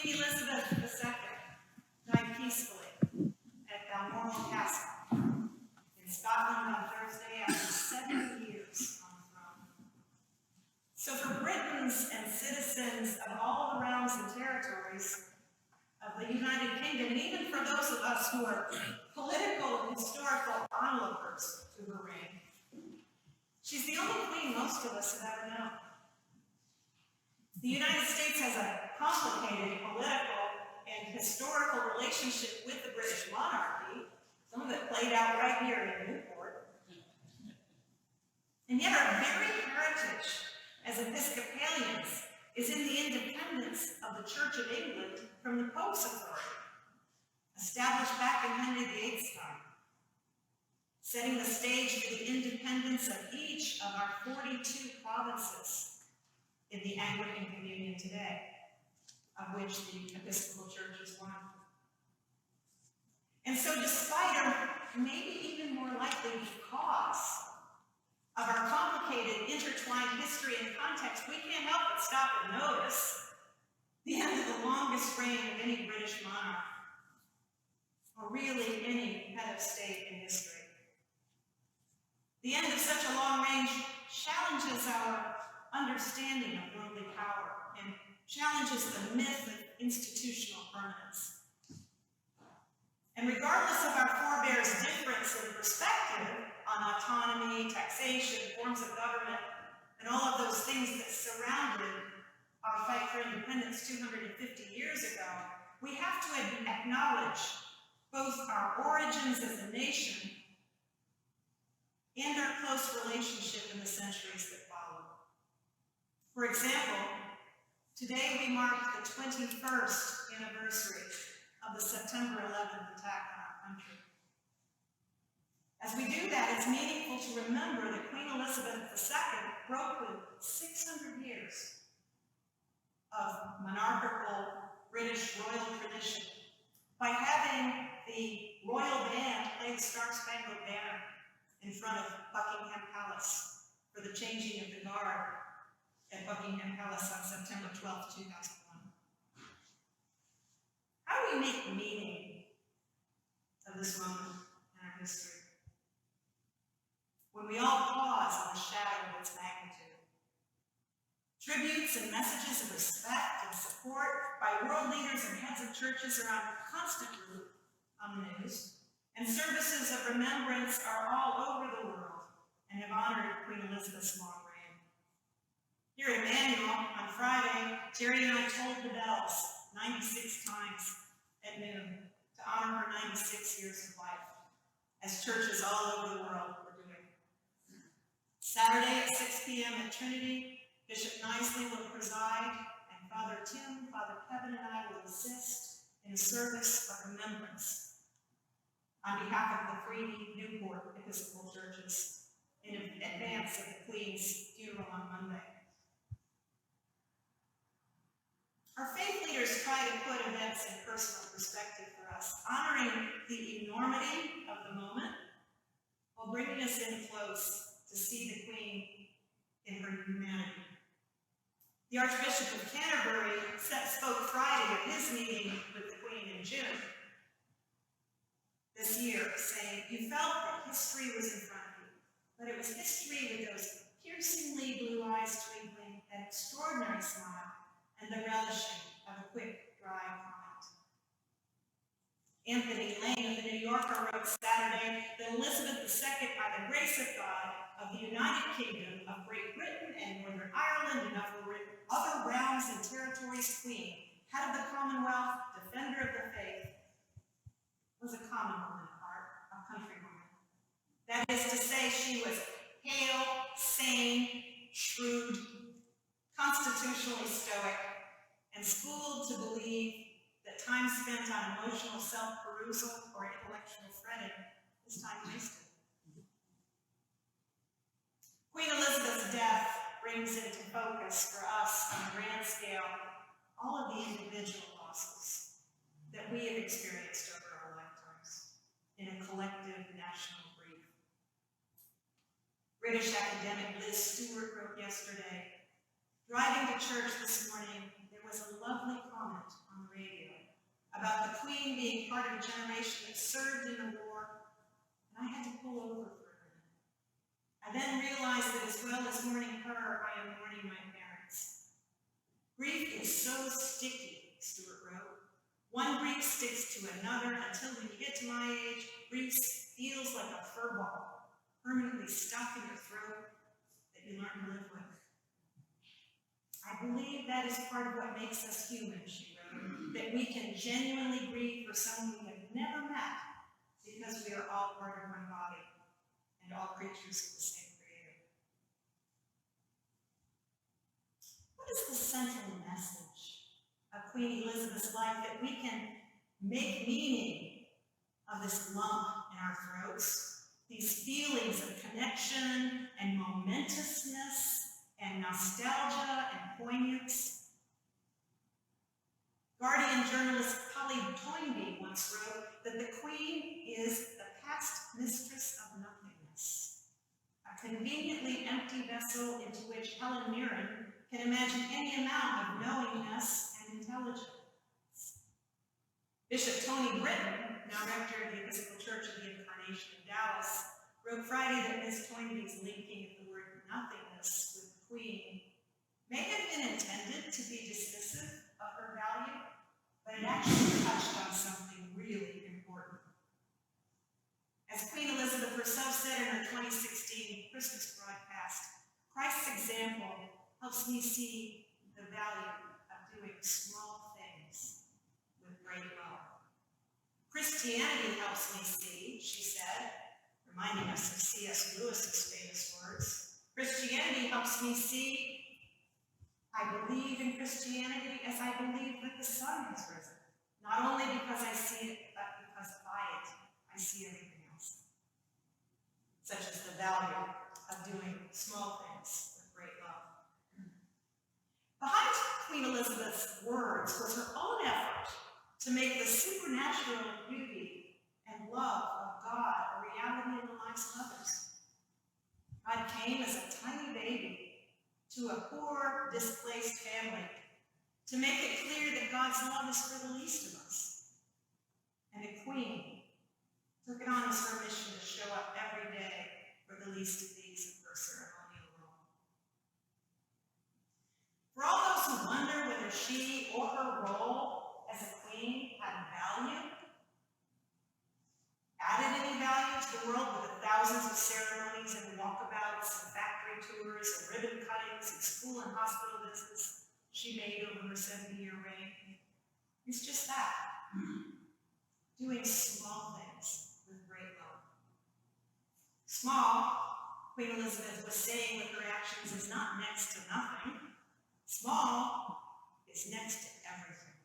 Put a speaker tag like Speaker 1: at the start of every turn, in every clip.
Speaker 1: Queen Elizabeth II died peacefully at Balmoral Castle in Scotland on Thursday after 7 years on the throne. So for Britons and citizens of all the realms and territories of the United Kingdom, and even for those of us who are political and historical onlookers to her reign, she's the only queen most of us have ever known. The United States has a complicated political and historical relationship with the British monarchy, some of it played out right here in Newport. And yet our very heritage as Episcopalians is in the independence of the Church of England from the Pope's authority, established back in Henry VIII's time, setting the stage for the independence of each of our 42 provinces in the Anglican Communion today, of which the Episcopal Church is one. And so despite, or maybe even more likely because of our complicated, intertwined history and context, we can't help but stop and notice the end of the longest reign of any British monarch, or really any head of state in history. The end of such a long reign challenges our understanding of worldly power and challenges the myth of institutional permanence. And regardless of our forebears' difference in perspective on autonomy, taxation, forms of government, and all of those things that surrounded our fight for independence 250 years ago, we have to acknowledge both our origins as a nation and our close relationship in the centuries that followed. For example, today we mark the 21st anniversary of the September 11th attack on our country. As we do that, it's meaningful to remember that Queen Elizabeth II broke with 600 years of monarchical British royal tradition by having the royal band play the Star-Spangled Banner in front of Buckingham Palace for the changing of the guard at Buckingham Palace on September 12, 2001. How do we make meaning of this moment in our history? When we all pause on the shadow of its magnitude. Tributes and messages of respect and support by world leaders and heads of churches are on constant route on the news, and services of remembrance are all over the world and have honored Queen Elizabeth's long reign. Here at Emmanuel, on Friday, Terry and I tolled the bells 96 times at noon to honor her 96 years of life, as churches all over the world were doing. Saturday at 6 p.m. at Trinity, Bishop Knisley will preside, and Father Tim, Father Kevin, and I will assist in a service of remembrance on behalf of the three Newport Episcopal churches in advance of the Queen's funeral on Monday. Our faith leaders try to put events in personal perspective for us, honoring the enormity of the moment while bringing us in close to see the Queen in her humanity. The Archbishop of Canterbury spoke Friday at his meeting with the Queen in June this year, saying, "You felt that history was in front of you, but it was history with those piercingly blue eyes twinkling, an extraordinary smile, and the relishing of a quick, dry comment." Anthony Lane of the New Yorker wrote Saturday that Elizabeth II, by the grace of God, of the United Kingdom, of Great Britain and Northern Ireland, and of other realms and territories queen, head of the Commonwealth, defender of the faith, was a common woman at heart, a countrywoman. That is to say, she was hale, sane, shrewd, constitutionally stoic, and schooled to believe that time spent on emotional self-perusal or intellectual fretting is time wasted. Queen Elizabeth's death brings into focus for us on a grand scale all of the individual losses that we have experienced over our lifetimes in a collective national grief. British academic Liz Stewart wrote yesterday, "Driving to church this morning, there was a lovely comment on the about the Queen being part of a generation that served in the war, and I had to pull over for a minute. I then realized that as well as mourning her, I am mourning my parents. Grief is so sticky, Stuart wrote. One grief sticks to another until when you get to my age, grief feels like a fur ball, permanently stuck in your throat that you learn to live with. I believe that is part of what makes us human, she wrote, that we can genuinely grieve for someone we have never met because we are all part of one body and all creatures of the same Creator. What is the central message of Queen Elizabeth's life that we can make meaning of this lump in our throats, these feelings of connection and momentousness and nostalgia and poignance? Guardian journalist Polly Toynbee once wrote that the Queen is the past mistress of nothingness, a conveniently empty vessel into which Helen Mirren can imagine any amount of knowingness and intelligence. Bishop Tony Britton, now rector of the Episcopal Church of the Incarnation in Dallas, wrote Friday that Ms. Toynbee's linking of the word nothingness with the Queen may have been intended to be dismissive of her value, but it actually touched on something really important. As Queen Elizabeth herself said in her 2016 Christmas broadcast, Christ's example helps me see the value of doing small things with great love. Christianity helps me see, she said, reminding us of C.S. Lewis's famous words. Christianity helps me see I believe in Christianity as I believe that the sun has risen. Not only because I see it, but because by it, I see everything else. Such as the value of doing small things with great love. Behind Queen Elizabeth's words was her own effort to make the supernatural beauty and love of God a reality in the lives of others. God came as a tiny baby to a poor, displaced family to make it clear that God's love is for the least of us. And the Queen took it on as her mission to show up every day for the least of these in her ceremonial role. For all those who wonder whether she or her role as a queen had value, added any value to the world with the thousands of ceremonies and walkabouts and factory tours and ribbon cuttings and school and hospital visits she made over her 70-year reign, it's just that, doing small things with great love. Small, Queen Elizabeth was saying with her actions, is not next to nothing. Small is next to everything.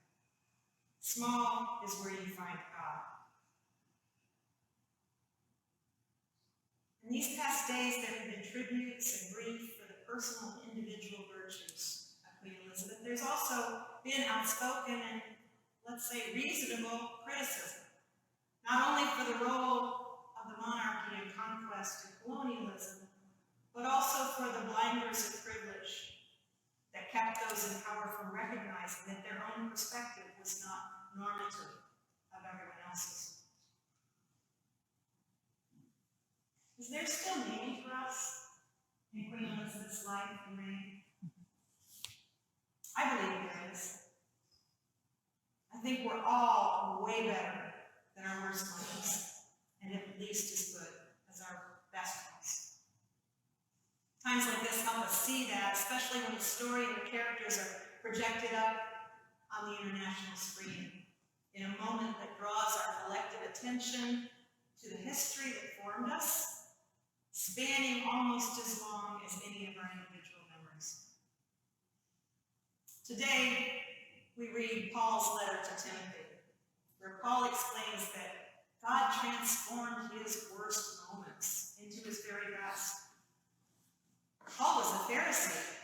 Speaker 1: Small is where you find God. In these past days, there have been tributes and grief for the personal and individual virtues of Queen Elizabeth. There's also been outspoken and, let's say, reasonable criticism, not only for the role of the monarchy in conquest and colonialism, but also for the blinders of privilege that kept those in power from recognizing that their own perspective was not normative of everyone else's. Is there still meaning for us in Queen Elizabeth's life and reign? I believe there is. I think we're all way better than our worst moments, and at least as good as our best ones. Times like this help us see that, especially when the story and the characters are projected up on the international screen, in a moment that draws our collective attention to the history that formed us, spanning almost as long as any of our individual memories. Today, we read Paul's letter to Timothy, where Paul explains that God transformed his worst moments into his very best. Paul was a Pharisee,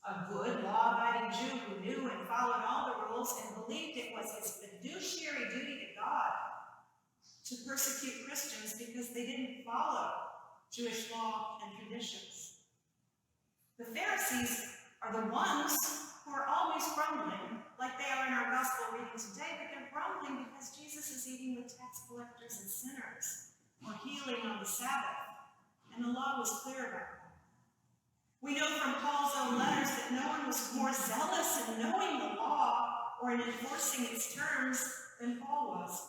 Speaker 1: a good, law-abiding Jew who knew and followed all the rules and believed it was his fiduciary duty to God to persecute Christians because they didn't follow Jewish law and traditions. The Pharisees are the ones who are always grumbling, like they are in our gospel reading today, but they're grumbling Jesus is eating with tax collectors and sinners, or healing on the Sabbath, and the law was clear about that. We know from Paul's own letters that no one was more zealous in knowing the law or in enforcing its terms than Paul was.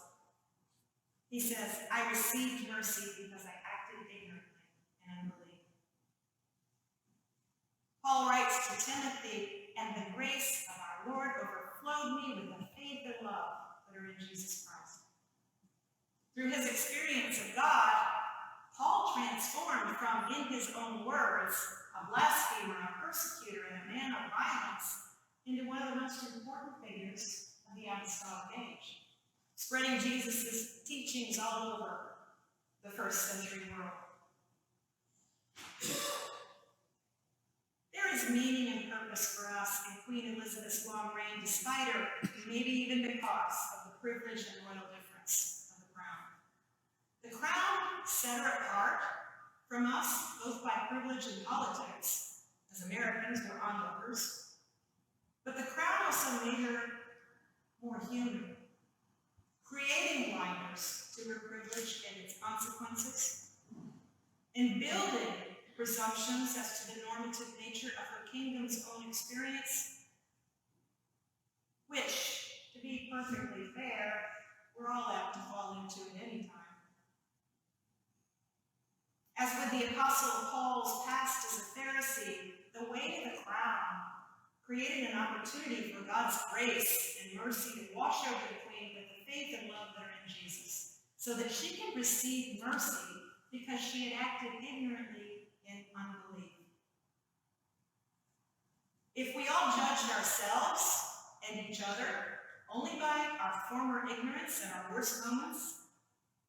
Speaker 1: He says, I received mercy because I acted ignorantly and unbelief. Paul writes to Timothy, and the grace of our Lord overflowed me with the faith and love that are in Jesus Christ. Through his experience of God, Paul transformed from, in his own words, a blasphemer, a persecutor, and a man of violence, into one of the most important figures of the apostolic age, spreading Jesus' teachings all over the first century world. There is meaning and purpose for us in Queen Elizabeth's long reign, despite her, maybe even because of the privilege and royal difference of the crown. The crown set her apart from us, both by privilege and politics. As Americans, we're onlookers. But the crown also made her more human, creating blinders to her privilege and its consequences, and building presumptions as to the normative nature of her kingdom's own experience, which, to be perfectly fair, we're all apt to fall into at any time. As with the Apostle Paul's past as a Pharisee, the way of the crown created an opportunity for God's grace and mercy to wash over the Queen with the faith and love that are in Jesus, so that she can receive mercy because she had acted ignorantly in unbelief. If we all judged ourselves and each other only by our former ignorance and our worst moments,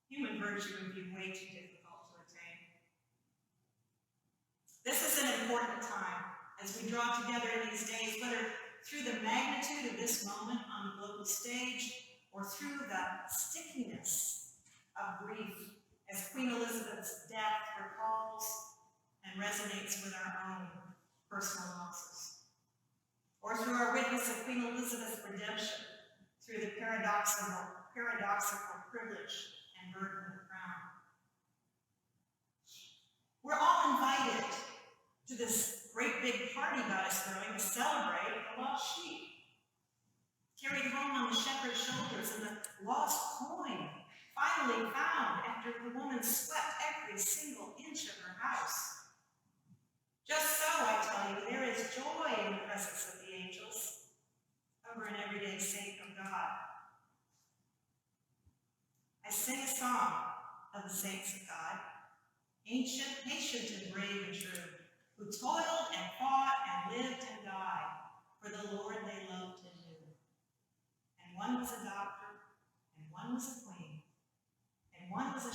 Speaker 1: human virtue would be way too difficult to attain. This is an important time as we draw together in these days, whether through the magnitude of this moment on the global stage or through the stickiness of grief as Queen Elizabeth's death recalls and resonates with our own personal losses, or through our witness of Queen Elizabeth's redemption through the paradoxical privilege and burden of the crown. We're all invited to this great big party God is throwing to celebrate the lost sheep, carried home on the shepherd's shoulders, and the lost coin finally found after the woman swept every single inch of her house. Just so, I tell you, there is joy in the presence of the angels over an everyday saint of God. I sing a song of the saints of God, ancient, patient, and brave and true, who toiled and fought and lived and died for the Lord they loved and knew. And one was a doctor, and one was a queen, and one was a